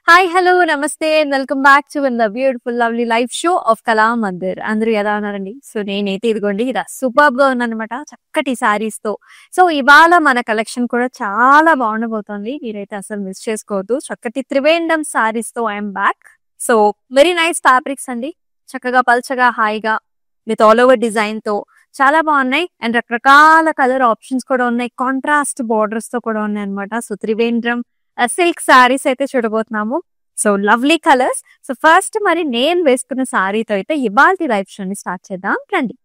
Hi, hello, నమస్తే and welcome back to the beautiful lovely live show off కళా మందిర్. అందరూ ఎలా ఉన్నారండి? సో నేనైతే ఇదిగోండి ఇలా సూపర్బ్ గా ఉన్నానమాట, చక్కటి సారీస్ తో. సో ఇవాళ మన కలెక్షన్ కూడా చాలా బాగుండబోతోంది, మీరైతే అసలు మిస్ చేసుకోవద్దు. చక్కటి త్రివేండం సారీస్ తో I'm back. So very nice fabrics అండి, చక్కగా పల్చగా హాయిగా విత్ ఆల్ ఓవర్ డిజైన్ తో చాలా బాగున్నాయి. అండ్ రకరకాల కలర్ ఆప్షన్స్ కూడా ఉన్నాయి, కాంట్రాస్ట్ బార్డర్స్ తో కూడా ఉన్నాయి అనమాట. సో త్రివేంద్రం సిల్క్ సారీస్ అయితే చూడబోతున్నాము. So lovely colours. So first మరి నేను వేసుకున్న సారీతో అయితే ఇవాళ లైవ్ షోని స్టార్ట్ చేద్దాం రండి.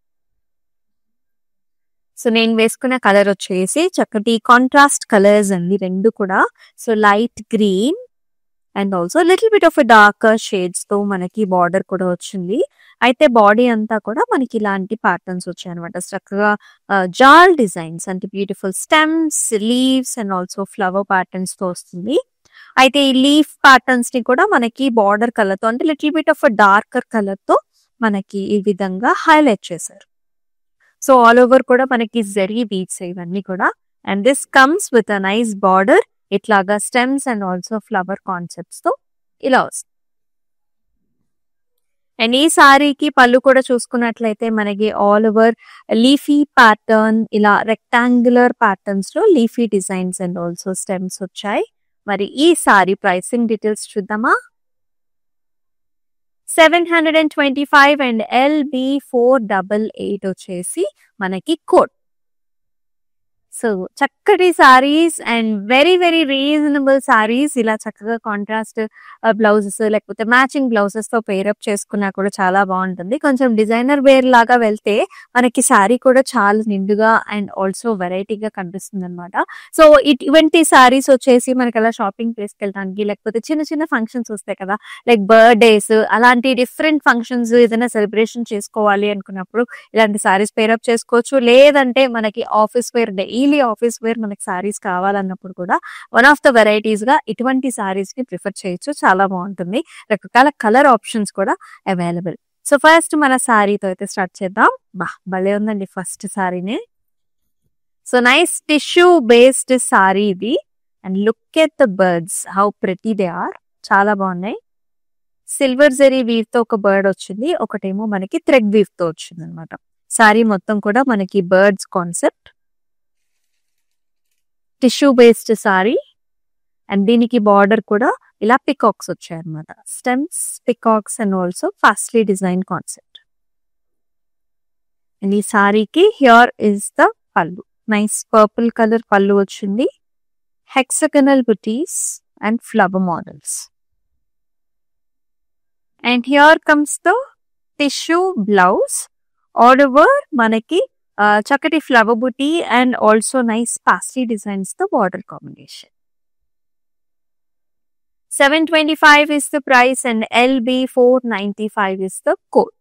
సో నేను వేసుకున్న కలర్ వచ్చేసి చక్కటి కాంట్రాస్ట్ కలర్స్ అండి, రెండు కూడా. So light green and also little bit of darker shades తో మనకి బార్డర్ కూడా వచ్చింది. అయితే బాడీ అంతా కూడా మనకి ఇలాంటి ప్యాటర్న్స్ వచ్చాయి అనమాట, చక్కగా జాల్ డిజైన్స్ అంటే beautiful stems, leaves and also flower patterns తో వస్తుంది. అయితే ఈ లీఫ్ ప్యాటర్న్స్ ని కూడా మనకి బార్డర్ కలర్ తో అంటే little bit of darker colour తో మనకి ఈ విధంగా హైలైట్ చేశారు. సో ఆల్ ఓవర్ కూడా మనకి జరీ బీడ్స్ ఇవన్నీ కూడా. And this comes with a nice border, ఇట్లాగా stems and also flower concepts తో ఇలా వస్తుంది. అండ్ ఈ సారీకి పళ్ళు కూడా చూసుకున్నట్లయితే మనకి ఆల్ ఓవర్ లీఫీ ప్యాటర్న్, ఇలా రెక్టాంగులర్ ప్యాటర్న్స్ లో leafy designs and also stems వచ్చాయి. మరి ఈ సారీ ప్రైసింగ్ డీటెయిల్స్ చూద్దామా? 725 అండ్ LB488 వచ్చేసి మనకి కోడ్. సో చక్కటి saris and very very reasonable saris, ఇలా చక్కగా కాంట్రాస్ట్ బ్లౌజెస్ లేకపోతే మ్యాచింగ్ బ్లౌజెస్ తో పేరప్ చేసుకున్నా కూడా చాలా బాగుంటుంది. కొంచెం డిజైనర్ వేర్ లాగా వెళ్తే మనకి సారీ కూడా చాలా నిండుగా అండ్ ఆల్సో వెరైటీగా కనిపిస్తుంది అనమాట. సో ఇటువంటి సారీస్ వచ్చేసి మనకి అలా షాపింగ్ ప్లేస్కి వెళ్ళడానికి లేకపోతే చిన్న చిన్న ఫంక్షన్స్ వస్తాయి కదా, లైక్ బర్త్డేస్ అలాంటి డిఫరెంట్ ఫంక్షన్స్ ఏదైనా సెలబ్రేషన్ చేసుకోవాలి అనుకున్నప్పుడు ఇలాంటి సారీస్ పేరప్ చేసుకోవచ్చు. లేదంటే మనకి office wear, daily office wear మనకి సారీస్ కావాలన్నప్పుడు కూడా వన్ ఆఫ్ ద వెరైటీస్ గా ఇటువంటి సారీస్ ని ప్రిఫర్ చేయొచ్చు, చాలా బాగుంటుంది. రకరకాల కలర్ ఆప్షన్స్ కూడా అవైలబుల్. సో ఫస్ట్ మన సారీతో అయితే స్టార్ట్ చేద్దాం. భలే ఉందండి ఫస్ట్ సారీనే. So nice tissue based sari ఇది. And look at the birds, how pretty they are, చాలా బాగున్నాయి. సిల్వర్ జరీ వీవ్ తో ఒక బర్డ్ వచ్చింది, ఒకటేమో మనకి థ్రెడ్ వీవ్ తో వచ్చింది అనమాట. సారీ మొత్తం కూడా మనకి birds concept, tissue based sari. And దీనికి బార్డర్ కూడా ఇలా పికాక్స్ వచ్చాయి అనమాట, stems, peacocks and also paisley design concept. And ఈ సారీకి here is the pallu, nice purple colour pallu వచ్చింది, hexagonal butis and flower models. And here comes the tissue blouse. All over మనకి చక్కటి flower buti and also nice paisley designs తో border combination. 725 is the price and LB495 is the code.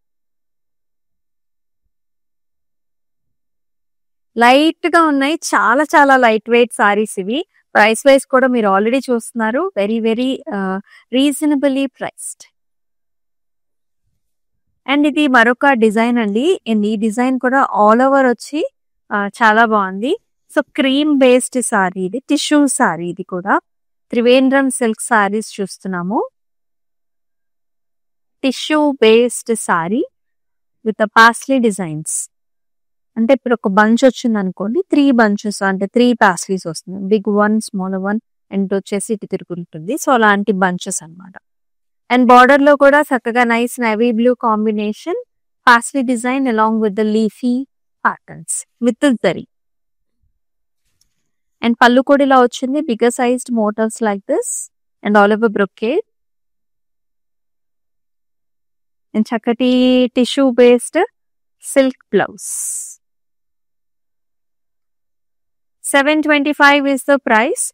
Light గా ఉన్నాయి, చాలా చాలా light weight saris ఇవి. Price wise కూడా మీరు ఆల్రెడీ చూస్తున్నారు, very very reasonably priced. And ఇది మరొక డిజైన్ అండి. అండ్ ఈ డిజైన్ కూడా ఆల్ ఓవర్ వచ్చి చాలా బాగుంది. సో క్రీమ్ బేస్డ్ సారీ ఇది, టిష్యూ సారీ ఇది కూడా. త్రివేంద్రం సిల్క్ సారీస్ చూస్తున్నాము. Tissue based sari with paisley designs. అంటే ఇప్పుడు ఒక బంచ్ వచ్చింది అనుకోండి, 3 బంచెస్ అంటే 3 పాస్లీస్ వస్తుంది, big one, small one and వచ్చేసి ఇటు తిరుగుతుంది. సో అలాంటి బంచెస్ అనమాట. అండ్ బార్డర్ లో కూడా చక్కగా nice navy blue combination, paisley design along with the leafy patterns with zari. And pallu కూడా ఇలా వచ్చింది, bigger sized motifs like this and all over brocade. And చక్కటి tissue based silk blouse. 725 is the price,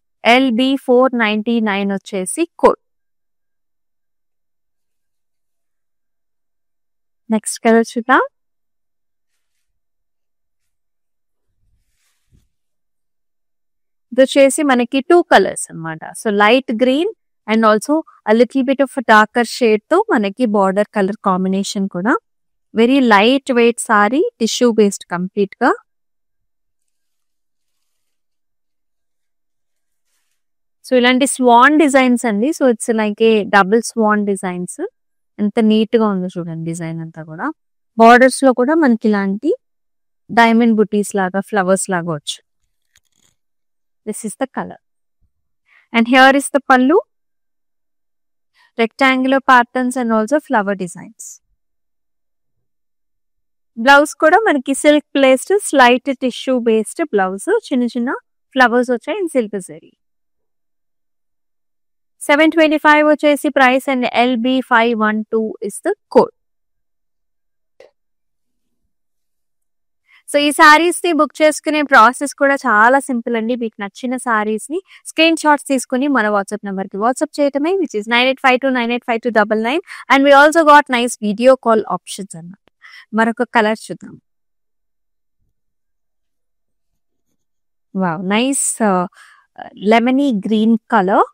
LB499 వచ్చేసి code. Next colour చూద్దాం. ఇది వచ్చేసి మనకి 2 colours అనమాట. So light green and also little bit of darker shade తో మనకి border colour combination కూడా. Very light weight sari, tissue based complete గా. సో సో ఇలాంటి స్వాన్ డిజైన్స్ అండి. So it's like a double swan designs. ఎంత neat గా ఉందో చూడండి డిజైన్ అంతా కూడా. బార్డర్స్ లో కూడా మనకి ఇలాంటి డైమండ్ బుటీస్ లాగా ఫ్లవర్స్ లాగా వచ్చు. This is the colour and here is the pallu, rectangular patterns and also flower designs. Blouse కూడా మనకి silk placed slight tissue based blouse, చిన్న చిన్న ఫ్లవర్స్ వచ్చాయి ఇన్ సిల్క్ జరీ. 725 వచ్చేసి price and LB512 is the code. So ఈ సారీస్ ని book చేసుకునే process కూడా చాలా సింపుల్ అండి. మీకు నచ్చిన సారీస్ ని స్క్రీన్ షాట్స్ తీసుకుని మన వాట్సాప్ నెంబర్ కి వాట్సాప్ చేయటమే, which is 9852985299. And we also got nice video call options అన్నమాట. మరొక కలర్ చూద్దాం. Wow, nice lemony green colour,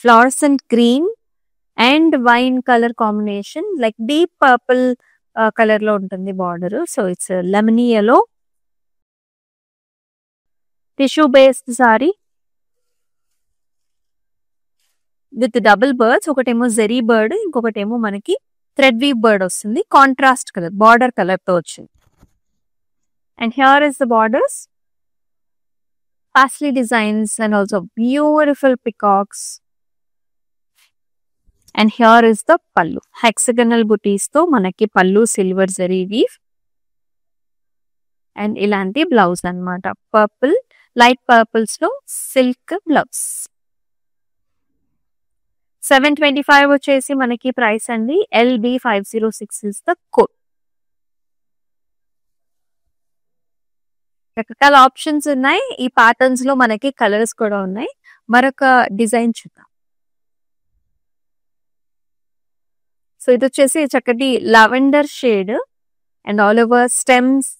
fluorescent green and wine colour combination, like deep purple colour లో ఉంటుంది border. So it's lemony yellow tissue based sari with double birds. ఒకటేమో zari bird, ఇంకొకటేమో మనకి thread weave bird వస్తుంది. Contrast colour border colour తో వచ్చింది. And here is the borders, paisley designs and also beautiful peacocks. And here is the పల్లు, హెక్సగనల్ బుటీస్ తో మనకి పల్లు సిల్వర్ జరీ వీవ్ అండ్ ఇలాంటి బ్లౌజ్ అన్నమాట. పర్పుల్, లైట్ పర్పుల్స్ లో సిల్క్ బ్లౌజ్. 725 వచ్చేసి మనకి ప్రైస్ అండి. LB506 is the code. రకరకాల ఆప్షన్స్ ఉన్నాయి. ఈ ప్యాటర్న్స్ లో మనకి కలర్స్ కూడా ఉన్నాయి. మరొక డిజైన్ చూద్దాం. సో ఇది వచ్చేసి చక్కటి lavender shade and all over stems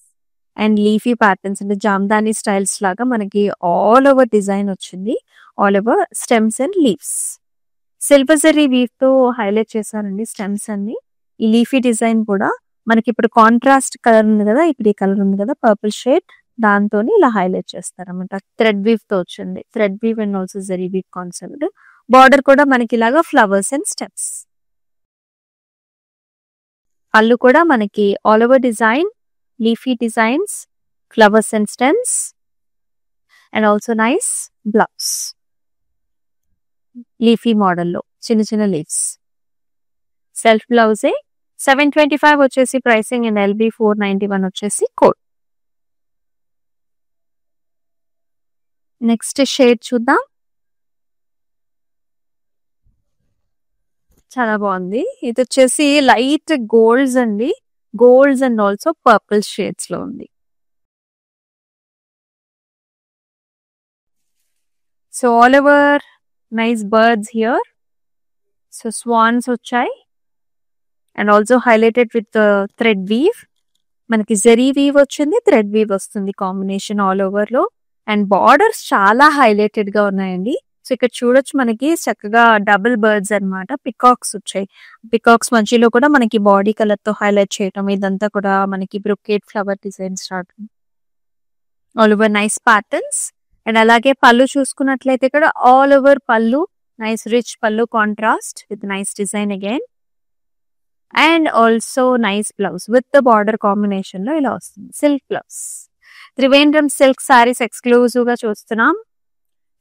and leafy patterns, అంటే జామ్దాని స్టైల్స్ లాగా మనకి ఆల్ ఓవర్ డిజైన్ వచ్చింది. All over stems and leaves. Silver zari weave తో హైలైట్ చేశారండి స్టెమ్స్ అన్ని. ఈ లీఫీ డిజైన్ కూడా మనకి ఇప్పుడు కాంట్రాస్ట్ కలర్ ఉంది కదా, ఇప్పుడు ఈ కలర్ ఉంది కదా పర్పుల్ షేడ్, దాంతో ఇలా హైలైట్ చేస్తారన్నమాట. థ్రెడ్ వీవ్ తో వచ్చింది. Thread weave and also zari weave concept. Border కూడా మనకి ఇలాగా ఫ్లవర్స్ అండ్ స్టెమ్స్. పళ్ళు కూడా మనకి all over design, leafy designs, flowers and stems and also nice blouse. Leafy మోడల్లో చిన్న చిన్న లీవ్స్. సెల్ఫ్ బ్లౌజే. 725 వచ్చేసి ప్రైసింగ్ అండ్ LB491 వచ్చేసి కోడ్. నెక్స్ట్ షేడ్ చూద్దాం. చాలా బాగుంది. ఇది వచ్చేసి లైట్ గోల్డ్స్ అండి. Golds and also purple shades లో ఉంది. So all over nice birds here. So swans వచ్చాయి and also highlighted with thread weave. మనకి జరీ వీవ్ వచ్చింది, థ్రెడ్ వీవ్ వస్తుంది కాంబినేషన్ ఆల్ ఓవర్ లో. అండ్ బార్డర్స్ చాలా హైలైటెడ్ గా ఉన్నాయండి. సో ఇక్కడ చూడొచ్చు మనకి చక్కగా డబుల్ బర్డ్స్ అన్నమాట. పికాక్స్ వచ్చాయి. పికాక్స్ మధ్యలో కూడా మనకి బాడీ కలర్ తో హైలైట్ చేయటం. ఇదంతా కూడా మనకి brocade flower design start. All over nice patterns. And అలాగే పళ్ళు చూసుకున్నట్లయితే ఇక్కడ ఆల్ ఓవర్ పళ్ళు నైస్ రిచ్ పళ్ళు contrast with nice design again. And also nice blouse with the border combination లో ఇలా వస్తుంది. Silk blouse. Trivandrum silk saris exclusive గా చూస్తున్నాం.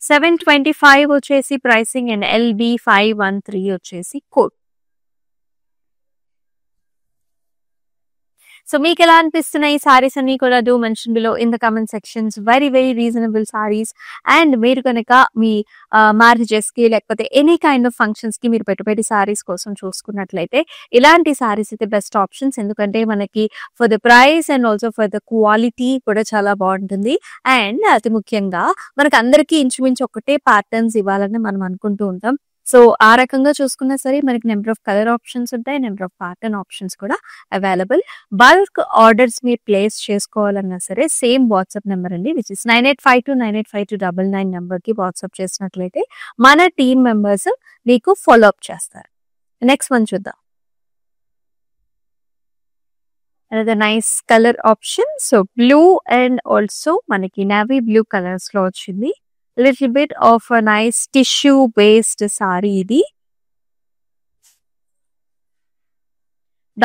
725 వచ్చేసి ప్రైసింగ్ అండ్ LB513 వచ్చేసి కోడ్. సో మీకు ఎలా అనిపిస్తున్నాయి ఈ సారీస్ అన్ని కూడా do mention below in the comment sections. Very very reasonable saris. And మీరు కనుక మీ మ్యారేజెస్ కి లేకపోతే ఎనీ కైండ్ ఆఫ్ ఫంక్షన్స్ కి మీరు పెట్టుబడి సారీస్ కోసం చూసుకున్నట్లయితే ఇలాంటి సారీస్ అయితే బెస్ట్ ఆప్షన్స్. ఎందుకంటే మనకి for the price and also for the quality కూడా చాలా బాగుంటుంది. అండ్ అతి ముఖ్యంగా మనకు అందరికీ ఇంచుమించు ఒకటే ప్యాటర్న్స్ ఇవ్వాలని మనం అనుకుంటూ ఉంటాం. సో ఆ రకంగా చూసుకున్నా సరే మనకి నెంబర్ ఆఫ్ కలర్ ఆప్షన్స్ ఉంటాయి, నెంబర్ ఆఫ్ ప్యాటర్న్ ఆప్షన్స్ కూడా అవైలబుల్. బల్క్ ఆర్డర్స్ మీరు ప్లేస్ చేసుకోవాలన్నా సరే సేమ్ వాట్సాప్ నెంబర్ అండి, విచ్ ఇస్ 9852985299 నెంబర్ కి వాట్సాప్ చేసినట్లయితే మన టీమ్ మెంబర్స్ మీకు ఫాలో అప్ చేస్తారు. నెక్స్ట్ వన్ చూద్దాం. Another nice colour option. So blue and also మనకి నేవీ బ్లూ కలర్స్ లో వచ్చింది. Little bit of a nice tissue based sari ఇది.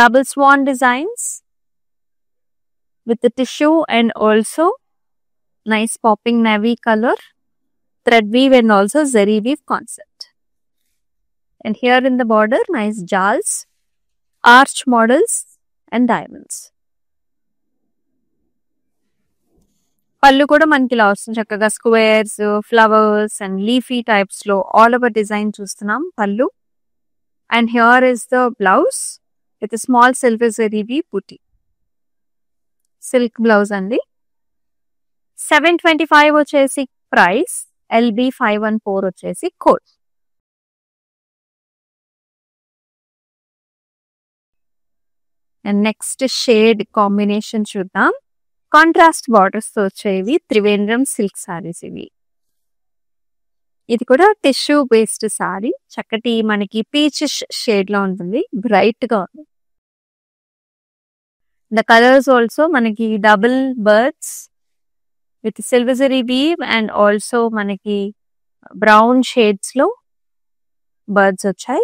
Double swan designs with the tissue and also nice popping navy color, thread weave and also zari weave concept. And here in the border, nice jals, arch models and diamonds. Pallu kuda manki la vastundi chakkaga squares, flowers and leafy types lo all over design chustunam pallu. And here is the blouse with a small silver zari weave booty. Silk blouse అండి. 725 వచ్చేసి price, LB514 వచ్చేసి code. And next shade combination చూద్దాం. Contrast borders తో వచ్చేవి Trivandrum silk saris ఇవి. ఇది కూడా tissue based sorry, చక్కటి మనకి పీచ్ షేడ్ లో ఉంటుంది, బ్రైట్ గా ఉంది. The colors also manaki double birds with silver zari weave and also manaki brown shades lo birds vachai.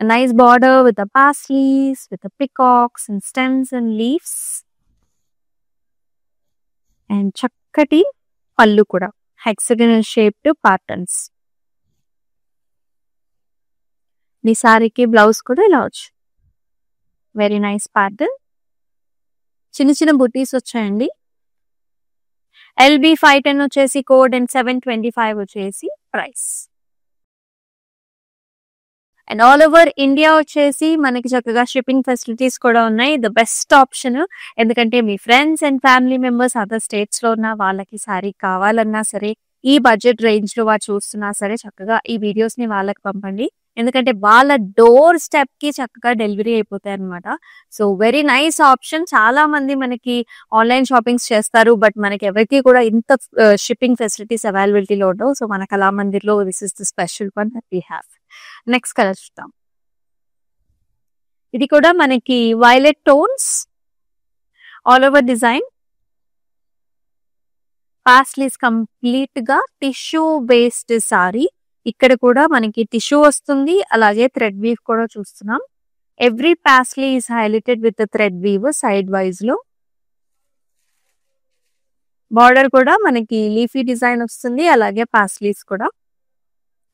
A nice border with the parsleys, with the peacocks and stems and leaves. And chakkati pallu kuda hexagonal shaped patterns. ఈ సారీకి blouse కూడా ఇలా వచ్చు. Very nice pattern, చిన్న చిన్న బుటీస్ వచ్చాయండి. LB510 వచ్చేసి code and 725 వచ్చేసి price. And all over India వచ్చేసి మనకి చక్కగా షిప్పింగ్ ఫెసిలిటీస్ కూడా ఉన్నాయి. ద బెస్ట్ ఆప్షన్, ఎందుకంటే మీ friends and family members other states లో ఉన్న వాళ్ళకి సారీ కావాలన్నా సరే, ఈ బడ్జెట్ రేంజ్ లో వాళ్ళు చూస్తున్నా సరే, చక్కగా ఈ వీడియోస్ ని వాళ్ళకి పంపండి. ఎందుకంటే వాళ్ళ డోర్ స్టెప్ కి చక్కగా డెలివరీ అయిపోతాయి అనమాట. So very nice option. చాలా మంది మనకి ఆన్లైన్ షాపింగ్స్ చేస్తారు, బట్ మనకి ఎవరికి కూడా ఇంత షిప్పింగ్ ఫెసిలిటీస్ అవైలబిలిటీలో ఉండవు. సో మన కళామందిర్లో this is the special one that we have. Next colour చూద్దాం. ఇది కూడా మనకి violet tones, all over design, paisleys, complete గా టిష్యూ బేస్డ్ సారీ. ఇక్కడ కూడా మనకి టిష్యూ వస్తుంది, అలాగే థ్రెడ్ వీవ్ కూడా చూస్తున్నాం. Every paisley is highlighted with thread weave side wise లో. బార్డర్ కూడా మనకి లీఫీ డిజైన్ వస్తుంది, అలాగే పాస్లీస్ కూడా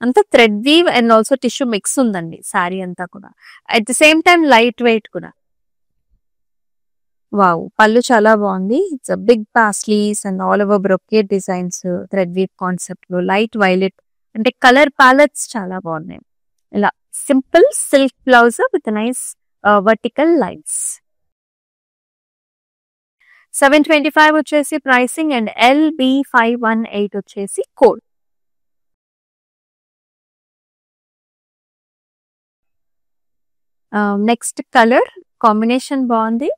అంతా thread weave and also tissue mix ఉందండి సారీ అంతా కూడా. At the same time light weight కూడా. వావ్, పళ్ళు చాలా బాగుంది. It's big paisleys and all over brocade designs, thread weave concept లో లైట్ వైలెట్, అంటే కలర్ ప్యాలెట్స్ చాలా బాగున్నాయి. ఇలా simple silk blouse with nice vertical lines. 725 వచ్చేసి ప్రైసింగ్ అండ్ LB518 వచ్చేసి కోడ్. నెక్స్ట్ కలర్ కాంబినేషన్ బాగుంది,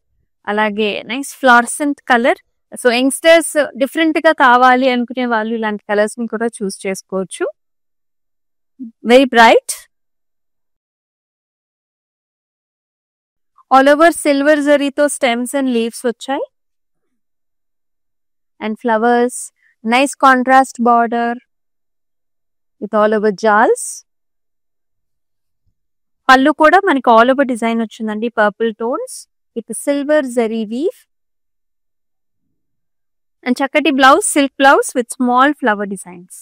అలాగే nice fluorescent colour. So youngsters different గా కావాలి అనుకునే వాళ్ళు ఇలాంటి కలర్స్ ని కూడా చూస్ చేసుకోవచ్చు. Very bright, all over silver జరీతో స్టెమ్స్ అండ్ లీవ్స్ వచ్చాయి and flowers, nice contrast border with all over jaals. Pallu కూడా మనకి ఆల్ ఓవర్ డిజైన్ వచ్చిందండి, purple tones with silver zari weave. And చక్కటి blouse, silk blouse with small flower designs.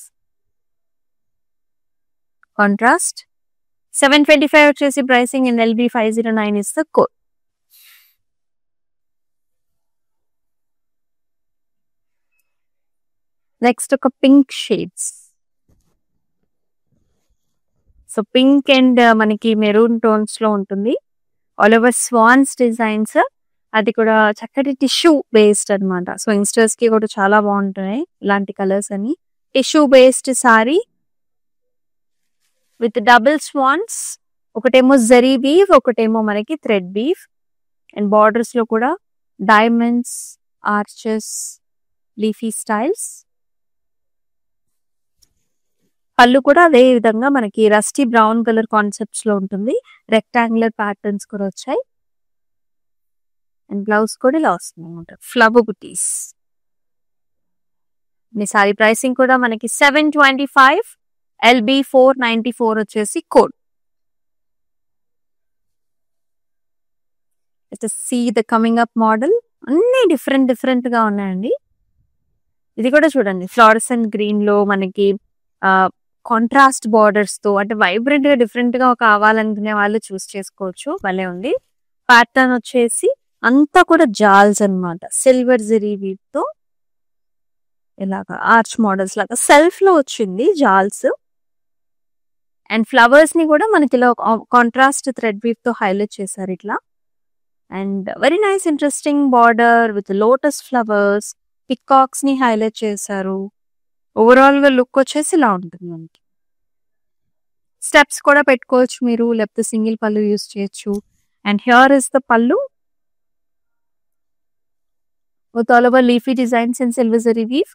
Contrast. 725 వచ్చేసి pricing and LB509 is the code. Next ఒక pink shades. So pink and మనకి maroon tones లో ఉంటుంది. All over swans designs, అది కూడా చక్కటి tissue based అనమాట. సో యంగ్స్టర్స్ కి కూడా చాలా బాగుంటున్నాయి ఇలాంటి కలర్స్ అని. Tissue based sari with double swans, ఒకటేమో జరీ వీవ్, ఒకటేమో మనకి థ్రెడ్ వీవ్. అండ్ బార్డర్స్ లో కూడా డైమండ్స్, ఆర్చెస్, లీఫీ స్టైల్స్. పళ్ళు కూడా అదే విధంగా మనకి రస్టీ బ్రౌన్ కలర్ కాన్సెప్ట్స్ లో ఉంటుంది. రెక్టాంగులర్ ప్యాటర్న్స్ కూడా వచ్చాయి అండ్ బ్లౌజ్ కూడా ఇలా వస్తుంది అనమాట, ఫ్లవర్ బుటీస్. ఈ సారీ ప్రైసింగ్ కూడా మనకి 725, LB 494 వచ్చేసి code. See the coming up model, అన్ని డిఫరెంట్ గా ఉన్నాయండి. ఇది కూడా చూడండి, ఫ్లోరసెంట్ గ్రీన్ లో మనకి కాంట్రాస్ట్ బార్డర్స్ తో, అంటే వైబ్రెంట్ గా డిఫరెంట్ గా కావాలనుకునే వాళ్ళు చూస్ చేసుకోవచ్చు. భలే ఉంది. ప్యాటర్న్ వచ్చేసి అంతా కూడా జాల్స్ అన్నమాట, సిల్వర్ జరీ వీవ్ తో ఇలాగా ఆర్చ్ మోడల్స్ లాగా సెల్ఫ్ లో వచ్చింది జాల్స్. అండ్ ఫ్లవర్స్ ని కూడా మనకి ఇలా కాంట్రాస్ట్ థ్రెడ్ వీవ్ తో హైలైట్ చేశారు ఇట్లా. And very nice interesting border with lotus flowers, peacocks ని హైలైట్ చేశారు. ఓవరాల్ గా లుక్ వచ్చేసి ఇలా ఉంటుంది మనకి. స్టెప్స్ కూడా పెట్టుకోవచ్చు మీరు, లేకపోతే సింగిల్ పళ్ళు యూస్ చేయొచ్చు. అండ్ హియర్ ఇస్ ద పళ్ళు with all over leafy designs and silver zari weave.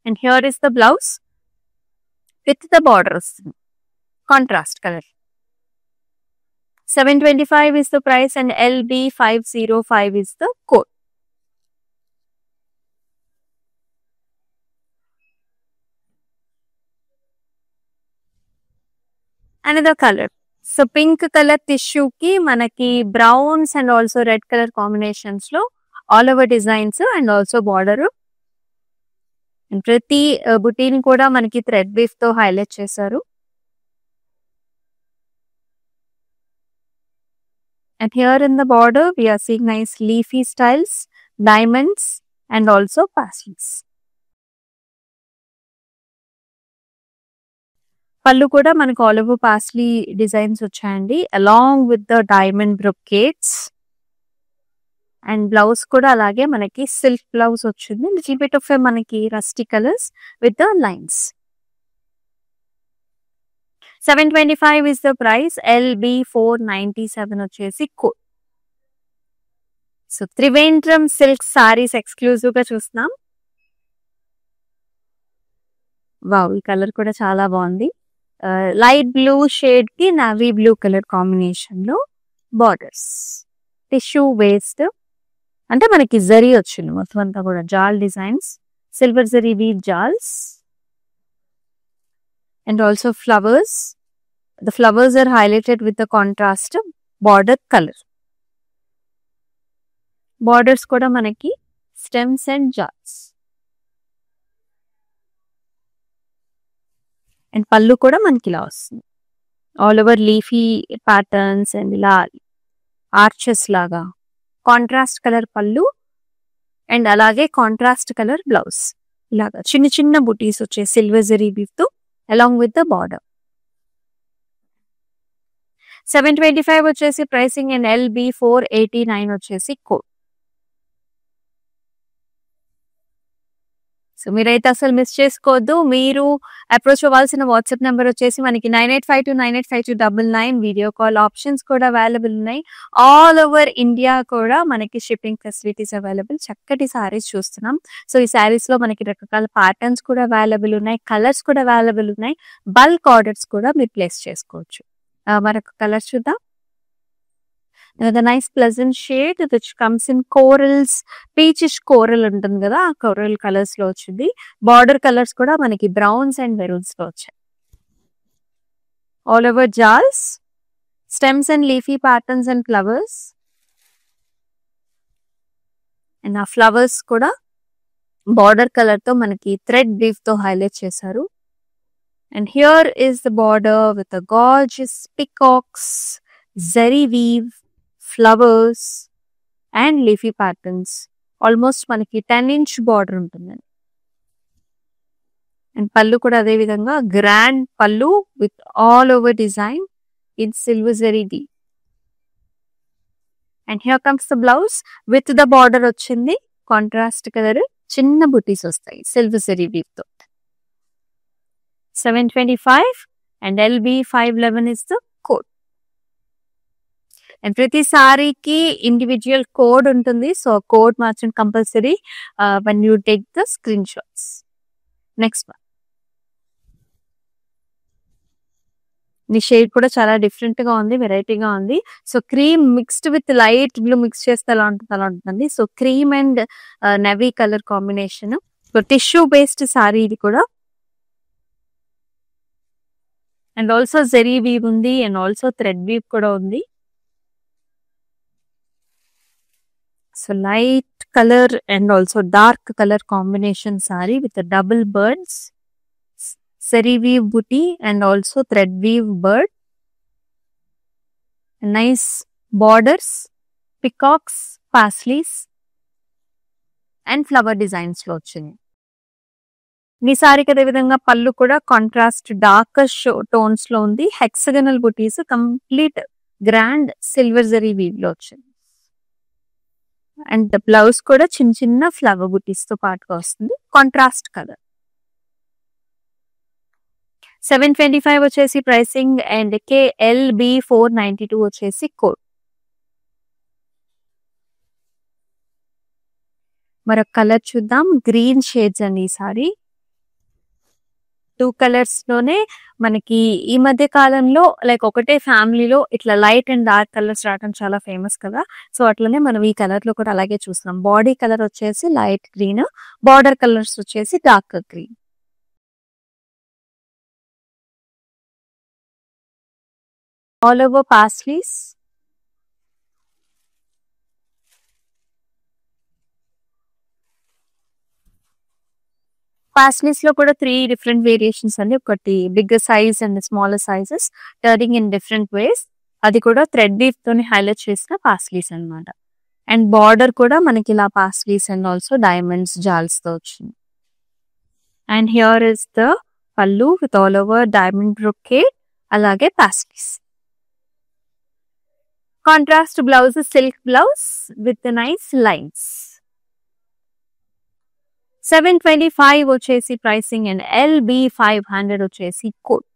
And here is the blouse with the borders, contrast color. 725 is the price and LB 505 is the code. Another color. So pink color tissue ki manaki browns and also red color combinations lo all over designs and also border. And ప్రతి బుటీని కూడా మనకి thread weave తో highlight చేశారు. And here in the border we are seeing nice leafy styles, diamonds and also pastels. పళ్ళు కూడా మనకు all over paisley designs వచ్చాయండి, along with the diamond brocades. And blouse కూడా అలాగే మనకి సిల్క్ బ్లౌజ్ వచ్చింది, లిటిల్ బిట్ ఆఫ్ మనకి rusty colours with the lines. 725 is the price, LB 497 వచ్చేసి code. So Trivandrum silk saris exclusive గా చూస్తున్నాం. వావ్, ఈ కలర్ కూడా చాలా బాగుంది. లైట్ బ్లూ షేడ్ కి నావీ బ్లూ కలర్ కాంబినేషన్ లో బార్డర్స్, టిష్యూ వేస్ట్, అంటే మనకి జరీ వచ్చింది మొత్తం అంతా కూడా jaal designs, silver zari weave jaals. And also flowers, the flowers are highlighted with the contrast border colour. Borders కూడా మనకి స్టెమ్స్ అండ్ జాల్స్. అండ్ పళ్ళు కూడా మనకి ఇలా వస్తుంది, all over leafy patterns and ఇలా ఆర్చెస్ లాగా కాంట్రాస్ట్ కలర్ పళ్ళు అండ్ అలాగే కాంట్రాస్ట్ కలర్ బ్లౌజ్. ఇలాగా చిన్న చిన్న బుటీస్ వచ్చే సిల్వర్ జరీ వీవ్ తో అలాంగ్ విత్ ద బార్డర్. 725 వచ్చేసి ప్రైసింగ్ అండ్ LB 489 వచ్చేసి కోడ్. సో మీరైతే అసలు మిస్ చేసుకోవద్దు. మీరు అప్రోచ్ అవ్వాల్సిన వాట్సాప్ నెంబర్ వచ్చేసి మనకి 9852985299. వీడియో కాల్ ఆప్షన్స్ కూడా అవైలబుల్ ఉన్నాయి. ఆల్ ఓవర్ ఇండియా కూడా మనకి షిప్పింగ్ ఫెసిలిటీస్ అవైలబుల్. చక్కటి సారీస్ చూస్తున్నాం. సో ఈ సారీస్ లో మనకి రకరకాల ప్యాటర్న్స్ కూడా అవైలబుల్ ఉన్నాయి, కలర్స్ కూడా అవైలబుల్ ఉన్నాయి. బల్క్ ఆర్డర్స్ కూడా మీరు ప్లేస్ చేసుకోవచ్చు. మరొక కలర్ చూద్దాం. The nice pleasant shade which comes in corals, peachish coral ఉంటుంది కదా, ఆ coral కలర్స్ లో వచ్చింది. బార్డర్ కలర్స్ కూడా మనకి బ్రౌన్స్ అండ్ మెరూన్స్ లో వచ్చాయి. All over jaals, stems and leafy patterns and flowers. And ఆ ఫ్లవర్స్ కూడా బార్డర్ కలర్ తో మనకి థ్రెడ్ వీవ్ తో హైలైట్ చేశారు. And here is the border with the gorgeous peacocks, zari weave, flowers and leafy patterns. Almost మనకి 10-inch border ఉంటుందండి. And pallu కూడా అదే విధంగా grand pallu with all over design in silver zari weave. And here comes the blouse with the border వచ్చింది, contrast colour, చిన్న బుటీస్ వస్తాయి silver zari weave తో. 725 and LB 511 is the code. And ప్రతి సారీకి ఇండివిజువల్ కోడ్ ఉంటుంది. సో కోడ్ మాత్రం compulsory when you take the screenshots. Next one, ఈ shade కూడా చాలా డిఫరెంట్ గా ఉంది, వెరైటీగా ఉంది. So cream mixed with light blue mix చేస్తే ఎలా ఉంటుంది అలా ఉంటుంది. So cream and navy colour combination so tissue based sari ఇది కూడా. అండ్ ఆల్సో జెరీ వీవ్ ఉంది అండ్ ఆల్సో థ్రెడ్ వీవ్ కూడా ఉంది. So light colour and also dark colour combination sari with double birds, zari weave buti and also thread weave bird, nice borders, peacocks, paisleys and flower designs లో వచ్చింది. ఈ సారీకి అదే విధంగా పళ్ళు కూడా కాంట్రాస్ట్ డార్క్ టోన్స్ లో ఉంది. Hexagonal butis, complete grand silver zari weave లో వచ్చింది. అండ్ బ్లౌజ్ కూడా చిన్న చిన్న ఫ్లవర్ బుటీస్ తో పాటుగా వస్తుంది, కాంట్రాస్ట్ కలర్. 725 వచ్చేసి ప్రైసింగ్ అండ్ KLB 492 వచ్చేసి కోడ్. మరొక కలర్ చూద్దాం, గ్రీన్ షేడ్స్ అండి ఈ సారీ. 2 కలర్స్ లోనే మనకి ఈ మధ్య కాలంలో లైక్ ఒకటే ఫ్యామిలీలో ఇట్లా లైట్ అండ్ డార్క్ కలర్స్ రావడం చాలా ఫేమస్ కదా. సో అట్లనే మనం ఈ కలర్ లో కూడా అలాగే చూస్తున్నాం. బాడీ కలర్ వచ్చేసి లైట్ గ్రీన్, బార్డర్ కలర్స్ వచ్చేసి dark green. All over paisleys, paisleys లో కూడా 3 డిఫరెంట్ వేరియేషన్స్ అండి. ఒకటి big size and smaller sizes turning in different ways, అది కూడా థ్రెడ్ వీవ్ తోని హైలైట్ చేసిన పాస్లీస్ అన్నమాట. అండ్ బార్డర్ కూడా మనకి ఇలా paisleys and also diamonds jaals తో వచ్చింది. And here is the pallu with all over diamond brocade, అలాగే paisleys. Contrast blouse, silk blouse with nice lines. 725 వచ్చేసి ప్రైసింగ్ అండ్ LB 500 వచ్చేసి కోడ్.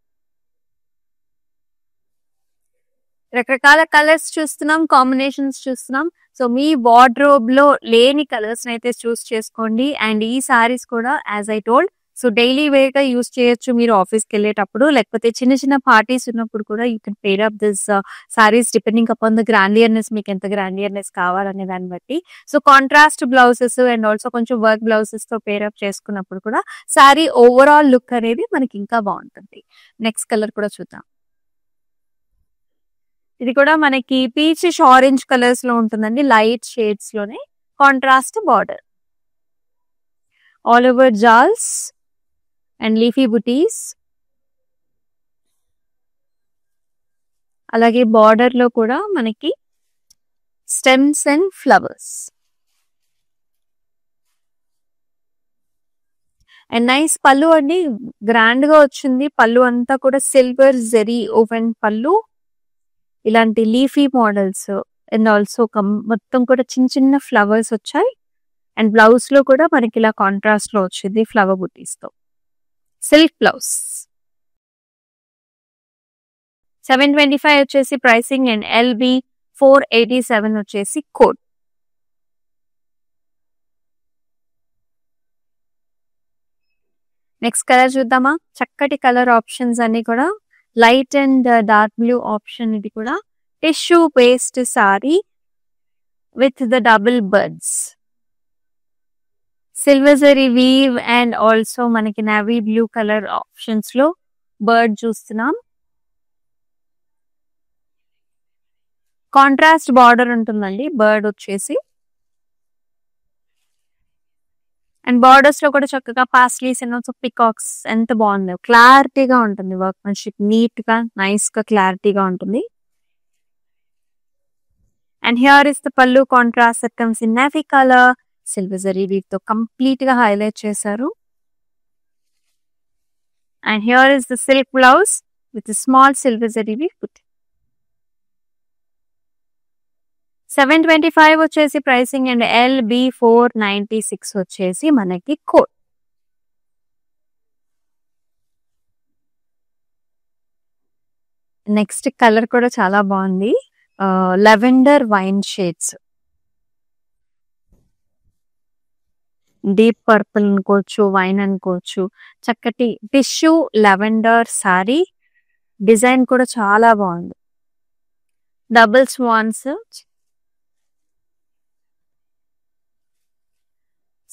రకరకాల కలర్స్ చూస్తున్నాం, కాంబినేషన్స్ చూస్తున్నాం. సో మీ వార్డ్రోబ్ లో లేని కలర్స్ అయితే చూస్ చేసుకోండి. అండ్ ఈ సారీస్ కూడా as I told, so daily wear గా యూస్ చేయొచ్చు మీరు ఆఫీస్కి వెళ్ళేటప్పుడు, లేకపోతే చిన్న చిన్న పార్టీస్ ఉన్నప్పుడు కూడా you can pair up this saris depending upon the grandeurness, మీకు ఎంత గ్రాండియర్నెస్ కావాలనే దాన్ని బట్టి. So contrast blouses and also కొంచెం వర్క్ బ్లౌజెస్ తో పేర్ అప్ చేసుకున్నప్పుడు కూడా సారీ ఓవరాల్ లుక్ అనేది మనకి ఇంకా బాగుంటుంది. నెక్స్ట్ కలర్ కూడా చూద్దాం. ఇది కూడా మనకి పీచిష్ ఆరెంజ్ కలర్స్ లో ఉంటుందండి, లైట్ షేడ్స్ లోనే. Contrast border, all over jaals and leafy butis, అలాగే బార్డర్ లో కూడా మనకి stems and flowers. And nice pallu అండి, గ్రాండ్ గా వచ్చింది. పళ్ళు అంతా కూడా సిల్వర్ జెరీ ఓవెన్ పళ్ళు, ఇలాంటి లీఫీ మోడల్స్ అండ్ ఆల్సో మొత్తం కూడా చిన్న చిన్న ఫ్లవర్స్ వచ్చాయి. అండ్ బ్లౌజ్ లో కూడా మనకి ఇలా కాంట్రాస్ట్ లో వచ్చింది ఫ్లవర్ బుటీస్ తో, సిల్క్ బ్లౌజ్. 725 వచ్చేసి ప్రైసింగ్ అండ్ LB 487 వచ్చేసి కోడ్. నెక్స్ట్ కలర్ చూద్దామా. చక్కటి కలర్ ఆప్షన్స్ అన్ని కూడా, light and dark blue option. ఇది కూడా tissue based sari with the double birds, silver zari weave and also మనకి నేవీ బ్లూ కలర్ ఆప్షన్స్ లో బర్డ్ చూస్తున్నాం. కాంట్రాస్ట్ బార్డర్ ఉంటుందండి బర్డ్ వచ్చేసి. అండ్ బార్డర్స్ లో కూడా చక్కగా పాస్లీస్ అండ్ ఆల్సో పికాక్స్, ఎంత బాగుంది, క్లారిటీగా ఉంటుంది వర్క్మెన్షిప్, నీట్ గా నైస్ గా క్లారిటీగా ఉంటుంది. And here is the pallu, contrast that comes in navy colour, silver zari weave తో కంప్లీట్ గా హైలైట్ చేశారు. And here is the silk blouse with small silver zari weave. 725 వచ్చేసి ప్రైసింగ్ అండ్ LB 496 వచ్చేసి మనకి కోడ్. నెక్స్ట్ కలర్ కూడా చాలా బాగుంది, lavender wine shades, deep purple అనుకోవచ్చు, వైన్ అనుకోవచ్చు. చక్కటి టిష్యూ లెవెండర్ సారీ, డిజైన్ కూడా చాలా బాగుంది. Double swans,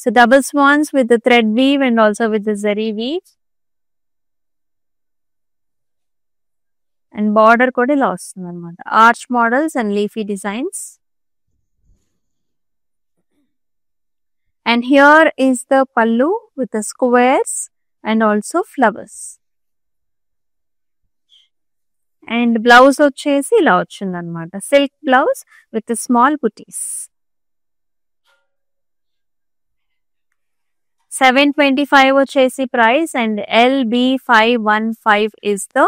So double swans with the thread weave and also with the zari weave. And border కూడా ఇలా వస్తుంది అనమాట. Arch models and leafy designs. And here is the pallu with the squares and also flowers. And blouse వచ్చేసి ఇలా వచ్చింది అనమాట. Silk blouse with the small booties. 725 వచ్చేసి price and LB515 is the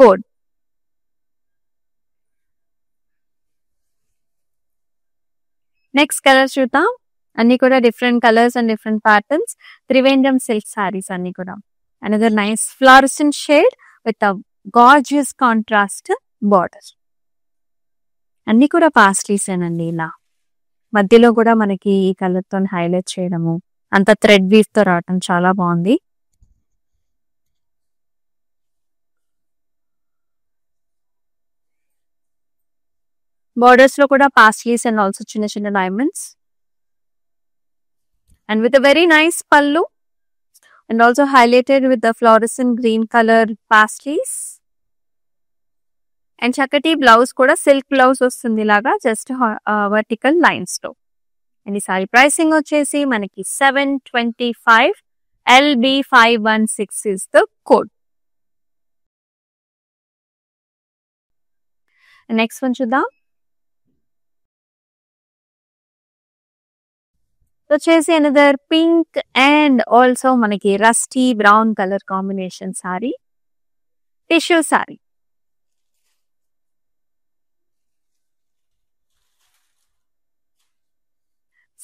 code. Next color చూద్దాం. అన్ని కూడా different colors and different patterns. Trivandrum silk sarees అన్ని కూడా. Another nice fluorescent shade with a gorgeous contrast border. అన్ని కూడా paisleys ఏనండి ఇలా. మధ్యలో కూడా మనకి ఈ కలర్ తో హైలైట్ చేయడము, అంత థ్రెడ్ వీవ్ తో రావటం చాలా బాగుంది. Borders లో కూడా పాస్లీస్ అండ్ ఆల్సో చిన్న చిన్న diamonds. And with a very nice pallu and also highlighted with the fluorescent green color paisleys. And chakati blouse kuda silk blouse vastundi laga just vertical lines to. And ee saree pricing vachesi manaki 725 LB516 is the code. And next one chuddam. వచ్చేసి another pink and also మనకి rusty brown colour combination sari, tissue sari.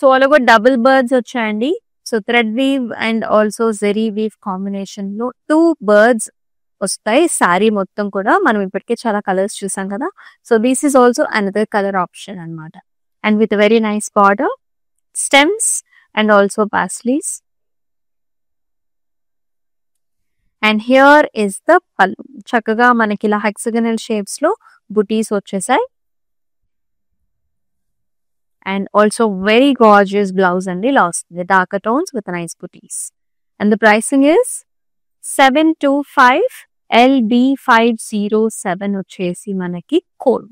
So all over double birds వచ్చాయండి. So thread weave and also zari weave combination లో 2 birds వస్తాయి sorry మొత్తం కూడా. మనం ఇప్పటికే చాలా కలర్స్ చూసాం కదా. So this is also another colour option అనమాట. And with very nice border, stems and also paisleys. And here is the pallu. చక్కగా మనకి ఇలా hexagonal shapes లో booties వచ్చేసాయి. And also very gorgeous blouse and the darker tones with nice booties. And the pricing is 725 LB507 వచ్చేసి మనకి code.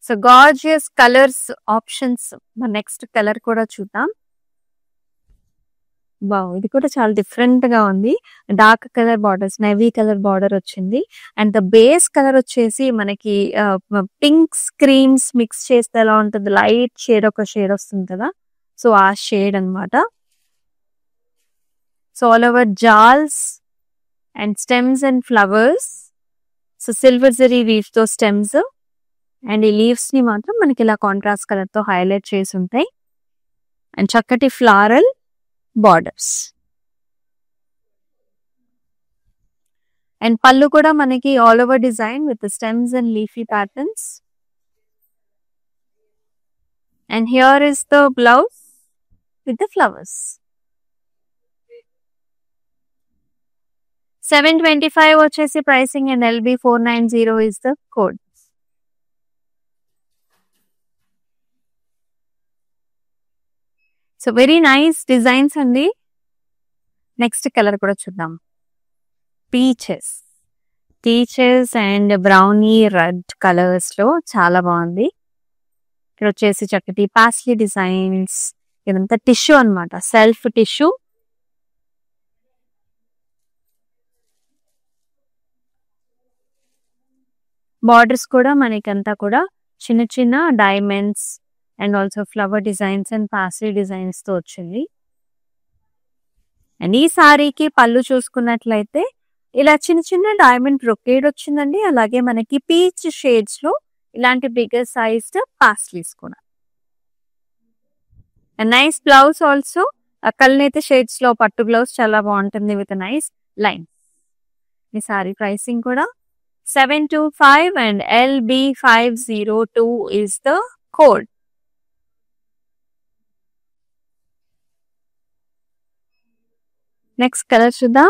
So gorgeous colours options. Next colour కూడా చూద్దాం. Wow, ఇది కూడా చాలా డిఫరెంట్ గా ఉంది. Dark colour borders, navy colour border వచ్చింది. అండ్ ద బేస్ కలర్ వచ్చేసి మనకి పింక్స్ క్రీమ్స్ మిక్స్ చేస్తే ఎలా ఉంటుంది, లైట్ షేడ్ ఒక షేడ్ వస్తుంది కదా. సో ఆ షేడ్ అనమాట. So all over jaals and stems and flowers. So silver zari weave తో స్టెమ్స్ అండ్ ఈ లీవ్స్ ని మాత్రం మనకి ఇలా కాంట్రాస్ట్ కలర్ తో హైలైట్ చేసి ఉంటాయి. అండ్ చక్కటి ఫ్లారల్ బార్డర్స్. అండ్ పళ్ళు కూడా మనకి all over design with stems and leafy patterns. And here is the blouse with the flowers. 725 వచ్చేసి pricing and LB490 is the code. So very nice designs అండి. Next colour కూడా చూద్దాం. Peaches and brownie red colours లో చాలా బాగుంది. ఇక్కడ వచ్చేసి చక్కటి పాస్లీ డిజైన్స్. ఇదంతా టిష్యూ అనమాట, సెల్ఫ్ టిష్యూ. బార్డర్స్ కూడా మనకంతా కూడా చిన్న చిన్న diamonds and also flower designs and paisley designs తో వచ్చింది. అండ్ ఈ సారీకి పళ్ళు చూసుకున్నట్లయితే ఇలా చిన్న చిన్న డైమండ్ బ్రొకేడ్ వచ్చిందండి. అలాగే మనకి పీచ్ షేడ్స్ లో ఇలాంటి బిగ్గర్ సైజ్డ్ పాస్లీస్ కూడా. And nice blouse also. కల్నేత షేడ్స్ లో పట్టు బ్లౌజ్ చాలా బాగుంటుంది విత్ నైస్ లైన్. ఈ సారీ ప్రైసింగ్ కూడా 725 and LB502 is the code. Next colour చూద్దాం.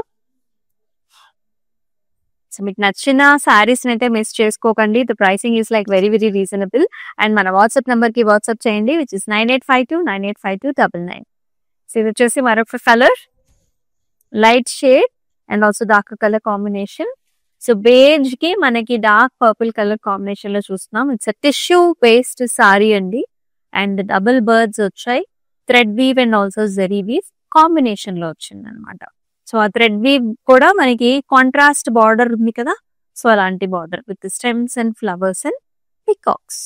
సో మీకు నచ్చిన సారీస్ అయితే మిస్ చేసుకోకండి. The pricing is like very very reasonable. And మన వాట్సాప్ నెంబర్ కి వాట్సాప్ చేయండి, విచ్ ఇస్ 9852985299. సో ఇది వచ్చేసి మరొక colour, light shade and also dark colour combination. So beige కి మనకి డార్క్ పర్పుల్ కలర్ కాంబినేషన్ లో చూస్తున్నాం. ఇట్స్ టిష్యూ బేస్డ్ సారీ అండి. అండ్ డబుల్ బర్డ్స్ వచ్చాయి, thread weave and also zari weave combination లో వచ్చింది అనమాట. సో ఆ థ్రెడ్ వీవ్ కూడా మనకి కాంట్రాస్ట్ బార్డర్ ఉంది కదా, సో అలాంటి border with stems and flowers and peacocks.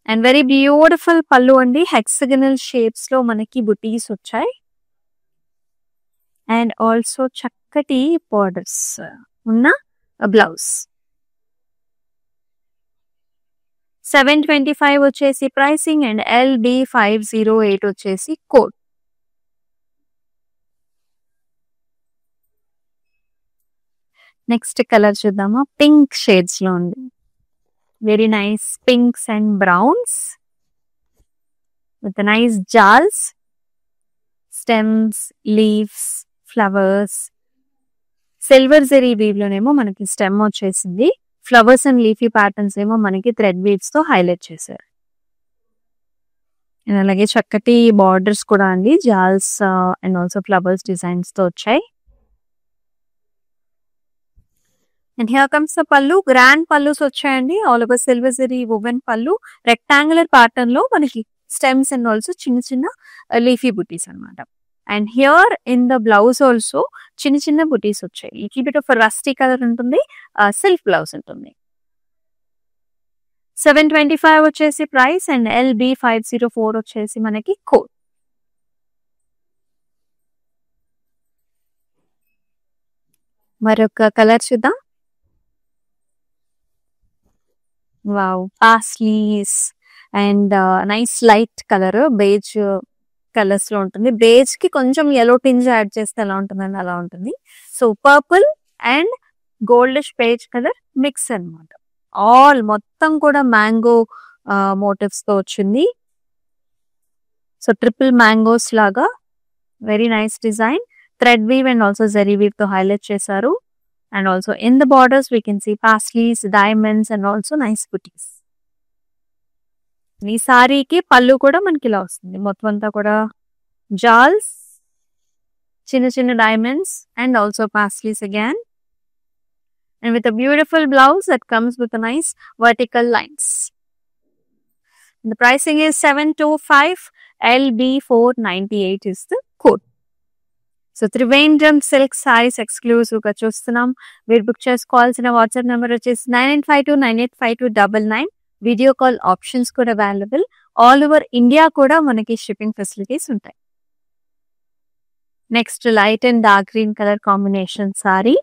And very beautiful pallu అండి, హెక్సగనల్ షేప్స్ లో మనకి బుటీస్ వచ్చాయి అండ్ ఆల్సో చక్కటి బార్డర్స్ ఉన్న బ్లౌజ్. 725 వచ్చేసి ప్రైసింగ్ అండ్ LB508 వచ్చేసి కోడ్. నెక్స్ట్ కలర్ చూద్దామా, పింక్ షేడ్స్ లో ఉంది. Very nice pinks and browns with nice jaals, stems, leaves, flowers. Silver zari weave లోనేమో మనకి స్టెమ్ వచ్చేసింది, ఫ్లవర్స్ అండ్ లీఫీ ప్యాటర్న్స్ ఏమో మనకి థ్రెడ్ వీవ్స్ తో హైలైట్ చేశారు. అలాగే చక్కటి బార్డర్స్ కూడా అండి, jaals and also flowers designs తో వచ్చాయి. And here comes the pallu, grand pallus వచ్చాయండి, all over silver zari woven pallu, rectangular pattern లో మనకి స్టెమ్స్ అండ్ ఆల్సో చిన్న చిన్న లీఫీ బుటీస్ అనమాట. And here in the blouse also చిన్న చిన్న బుటీస్ వచ్చాయి. Little bit of rusty colour ఉంటుంది, సిల్క్ బ్లౌజ్ ఉంటుంది. 725 వచ్చేసి ప్రైస్ అండ్ LB504 వచ్చేసి మనకి కోడ్. మరొక కలర్ చూద్దాం. Wow, paisleys and nice light colour, beige colours లో ఉంటుంది. బేజ్ కి కొంచెం ఎల్లో టింజ్ యాడ్ చేస్తే ఎలా ఉంటుందండి, అలా ఉంటుంది. So purple and goldish beige colour mix అన్నమాట. ఆల్ మొత్తం కూడా మ్యాంగో మోటివ్స్ తో వచ్చింది. సో ట్రిపుల్ మ్యాంగోస్ లాగా very nice design, thread weave and also zari weave తో హైలైట్ చేశారు. And also in the borders we can see paisleys, diamonds and also nice butis. ఈ సారీకి పళ్ళు కూడా మనకి ఇలా వస్తుంది, మొత్తం అంతా కూడా జాల్స్, చిన్న చిన్న diamonds and also paisleys again, and with a beautiful blouse that comes with a nice vertical lines. And the pricing is 725, LB498 is the code. So Trivandrum silk sarees exclusive గా చూస్తున్నాం. మీరు బుక్ చేసుకోవాల్సిన WhatsApp number వచ్చేసి 9852985299. Video call options కూడా available. All over India కూడా మనకి shipping facilities ఉంటాయి. Next light and dark green colour combination sari,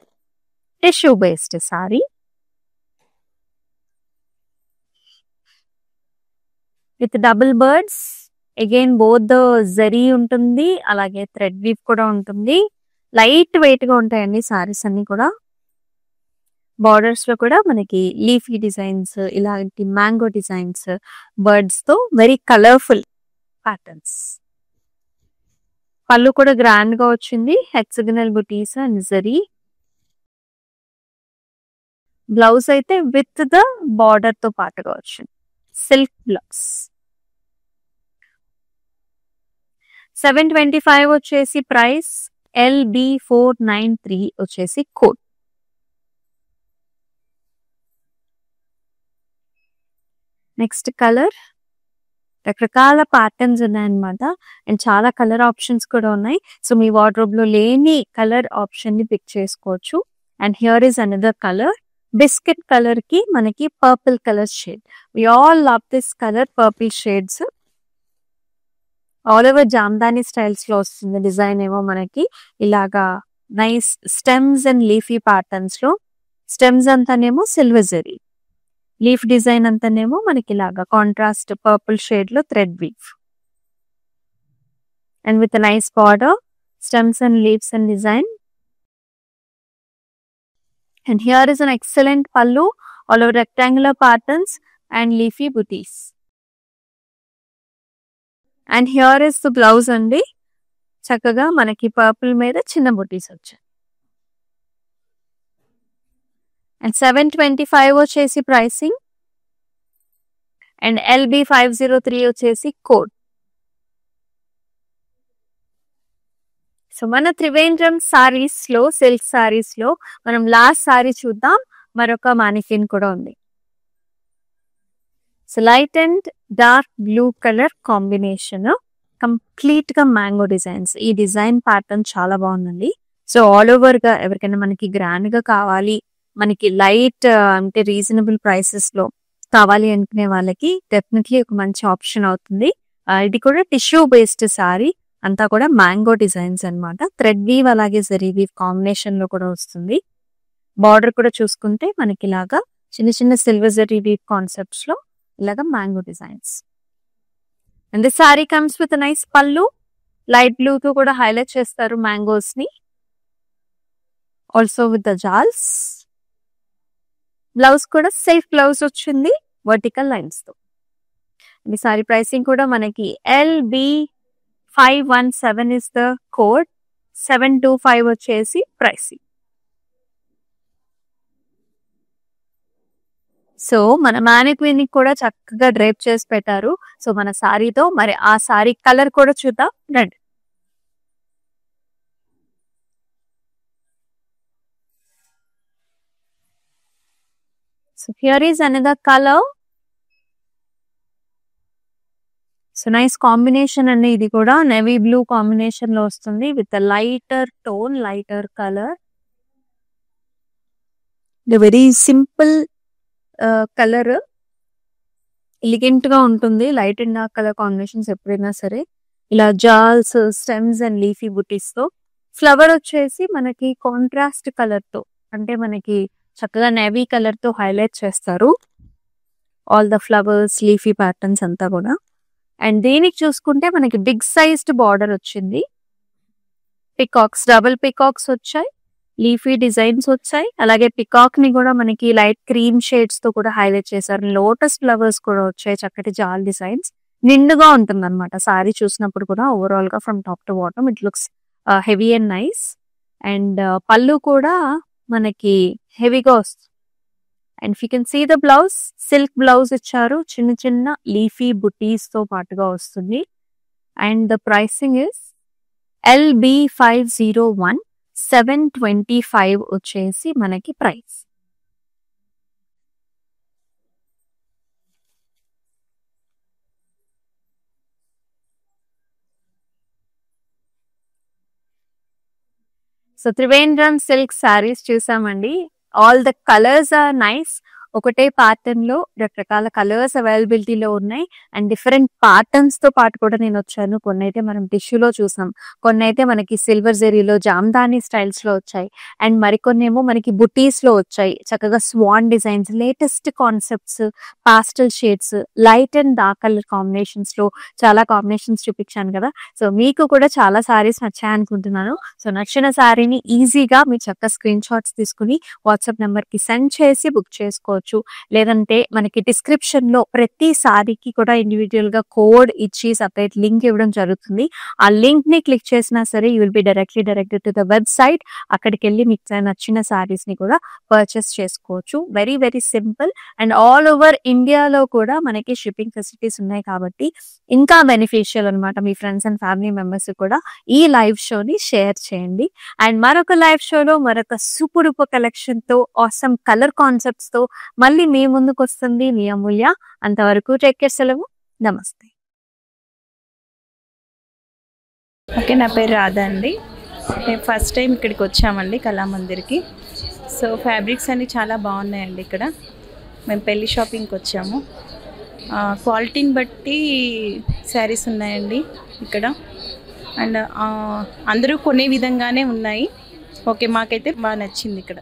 tissue based sari with double birds. Again both the zari ఉంటుంది, అలాగే థ్రెడ్ వీవ్ కూడా ఉంటుంది. లైట్ వెయిట్ గా ఉంటాయండి సారీస్ అన్ని కూడా. బార్డర్స్ లో కూడా మనకి లీఫీ డిజైన్స్, ఇలాంటి మ్యాంగో డిజైన్స్, బర్డ్స్ తో వెరీ కలర్ఫుల్ ప్యాటర్న్స్. పళ్ళు కూడా గ్రాండ్ గా వచ్చింది, hexagonal butis and zari. Blouse అయితే విత్ ద బార్డర్ తో పాటుగా వచ్చింది, సిల్క్ బ్లౌజ్. 725 వచ్చేసి ప్రైస్, LB493 వచ్చేసి కోడ్. నెక్స్ట్ కలర్, రకరకాల ప్యాటర్న్స్ ఉన్నాయన్నమాట అండ్ చాలా కలర్ ఆప్షన్స్ కూడా ఉన్నాయి. సో మీ వార్డ్రోబ్ లో లేని కలర్ ఆప్షన్ ని పిక్ చేసుకోవచ్చు. And here is another colour, biscuit colour కి మనకి purple colour shade. We all love this colour, purple shades. All over Jamdani styles లో వస్తుంది డిజైన్ ఏమో మనకి ఇలాగా nice stems and leafy patterns లో. స్టెమ్స్ అంతానేమో సిల్వర్ జరీ, లీఫ్ డిజైన్ అంతానేమో మనకి ఇలాగా కాంట్రాస్ట్ పర్పుల్ షేడ్ లో thread weave and with nice border, stems and leaves and design. And here is an excellent pallu, all over rectangular patterns and leafy booties. And here is the blouse andi. చక్కగా మనకి purple మీద చిన్న బుటీస్ వచ్చాయి. And 725 వచ్చేసి pricing and LB503 వచ్చేసి code. So మన త్రివేంద్రం సారీస్ లో, silk saris లో మనం లాస్ట్ సారీ చూద్దాం. మరొక మానికిన్ కూడా ఉంది. So light and dark blue colour combination, complete గా మ్యాంగో డిజైన్స్. ఈ డిజైన్ ప్యాటర్న్ చాలా బాగుందండి. సో ఆల్ ఓవర్ గా ఎవరికైనా మనకి గ్రాండ్ గా కావాలి, మనకి లైట్ అంటే రీజనబుల్ ప్రైసెస్ లో కావాలి అనుకునే వాళ్ళకి డెఫినెట్లీ ఒక మంచి ఆప్షన్ అవుతుంది. ఇది కూడా టిష్యూ బేస్డ్ సారీ, అంతా కూడా మ్యాంగో డిజైన్స్ అన్నమాట. థ్రెడ్ వీవ్ అలాగే జరీ వీవ్ కాంబినేషన్ లో కూడా వస్తుంది. బార్డర్ కూడా చూసుకుంటే మనకి ఇలాగా చిన్న చిన్న సిల్వర్ జరీ వీవ్ కాన్సెప్ట్స్ లో ఇలాగా mango designs. And this sari comes with nice పళ్ళు, లైట్ బ్లూ తో కూడా హైలైట్ చేస్తారు మ్యాంగోస్ ని. ఆల్సో విత్ ద జాల్స్. బ్లౌజ్ కూడా సెల్ఫ్ బ్లౌజ్ వచ్చింది వర్టికల్ లైన్స్ తో. ఈ సారీ ప్రైసింగ్ కూడా మనకి LB517 ఇస్ ద కోడ్, 725 వచ్చేసి ప్రైసింగ్. సో మన మ్యానిక్విన్ ని కూడా చక్కగా డ్రైప్ చేసి పెట్టారు. సో మన సారీతో మరి ఆ సారీ కలర్ కూడా చూద్దాం రండి. So here is another colour. So nice combination అండి. ఇది కూడా నేవీ బ్లూ కాంబినేషన్ లో వస్తుంది with lighter tone, lighter colour. Very simple colour, elegant గా ఉంటుంది. Light and dark colour combinations ఎప్పుడైనా సరే ఇలా జాల్స్, స్టెమ్స్ అండ్ లీఫీ బుటీస్ తో. ఫ్లవర్ వచ్చేసి మనకి కాంట్రాస్ట్ కలర్ తో, అంటే మనకి చక్కగా నేవీ కలర్ తో హైలైట్ చేస్తారు all the flowers, leafy patterns అంతా కూడా. అండ్ దీనికి చూసుకుంటే మనకి బిగ్ సైజ్డ్ బార్డర్ వచ్చింది. పికాక్స్, డబుల్ పికాక్స్ వచ్చాయి, లీఫీ డిజైన్స్ వచ్చాయి. అలాగే పికాక్ ని కూడా మనకి లైట్ క్రీమ్ షేడ్స్ తో కూడా హైలైట్ చేశారు. లోటస్ ఫ్లవర్స్ కూడా వచ్చాయి, చక్కటి జాల్ డిజైన్స్. నిండుగా ఉంటుంది అనమాట సారీ చూసినప్పుడు కూడా. ఓవరాల్ గా from top to bottom it looks heavy and nice. And pallu కూడా మనకి హెవీగా వస్తుంది. And if you can see the blouse, silk blouse ఇచ్చారు, చిన్న చిన్న లీఫీ బుటీస్ తో పాటుగా వస్తుంది. And the pricing is LB501, 725 వచ్చేసి మనకి price. So Trivandrum silk saris చూసామండి. All the colours are nice. ఒకటే ప్యాటర్న్ లో రకరకాల కలర్స్ అవైలబిలిటీలో ఉన్నాయి. అండ్ డిఫరెంట్ ప్యాటర్న్స్ తో పాటు కూడా నేను వచ్చాను. కొన్ని అయితే మనం టిష్యూలో చూసాం, కొన్ని అయితే మనకి సిల్వర్ జెరీలో, జామ్దాని స్టైల్స్ లో వచ్చాయి. అండ్ మరికొన్ని ఏమో మనకి బుటీస్ లో వచ్చాయి. చక్కగా swan designs, latest concepts, pastel shades, light and dark colour combinations లో చాలా కాంబినేషన్స్ చూపించాను కదా. సో మీకు కూడా చాలా సారీస్ నచ్చాయి అనుకుంటున్నాను. సో నచ్చిన సారీని ఈజీగా మీరు చక్కగా స్క్రీన్ షాట్స్ తీసుకుని వాట్సాప్ నెంబర్ కి సెండ్ చేసి బుక్ చేసుకోవచ్చు. లేదంటే మనకి డిస్క్రిప్షన్ లో ప్రతి సారీకి కూడా ఇండివిజువల్ గా కోడ్ ఇచ్చి సపరేట్ లింక్ ఇవ్వడం జరుగుతుంది. ఆ లింక్ ని క్లిక్ చేసినా సరే you will be directly directed to the website. అక్కడికి వెళ్ళి మీకు నచ్చిన సారీస్ ని కూడా పర్చేస్ చేసుకోవచ్చు. Very very simple. And all over ఇండియాలో కూడా మనకి షిప్పింగ్ ఫెసిలిటీస్ ఉన్నాయి కాబట్టి ఇంకా బెనిఫిషియల్ అనమాట. మీ ఫ్రెండ్స్ అండ్ ఫ్యామిలీ మెంబర్స్ కూడా ఈ లైవ్ షోని షేర్ చేయండి. అండ్ మరొక లైవ్ షోలో మరొక సూపర్ డూపర్ కలెక్షన్ తో, ఆసమ్ కలర్ కాన్సెప్ట్స్ తో మళ్ళీ మీ ముందుకు వస్తుంది మీ అమూల్య. అంతవరకు టేక్ కేర్, సెలవు, నమస్తే. ఓకే, నా పేరు రాధా అండి. మేము ఫస్ట్ టైం ఇక్కడికి వచ్చామండి కళామందిర్కి. సో ఫ్యాబ్రిక్స్ అన్నీ చాలా బాగున్నాయండి ఇక్కడ. మేము పెళ్లి షాపింగ్కి వచ్చాము. క్వాలిటీని బట్టి శారీస్ ఉన్నాయండి ఇక్కడ. అండ్ అందరూ కొనే విధంగానే ఉన్నాయి. ఓకే, మాకైతే బాగా నచ్చింది ఇక్కడ.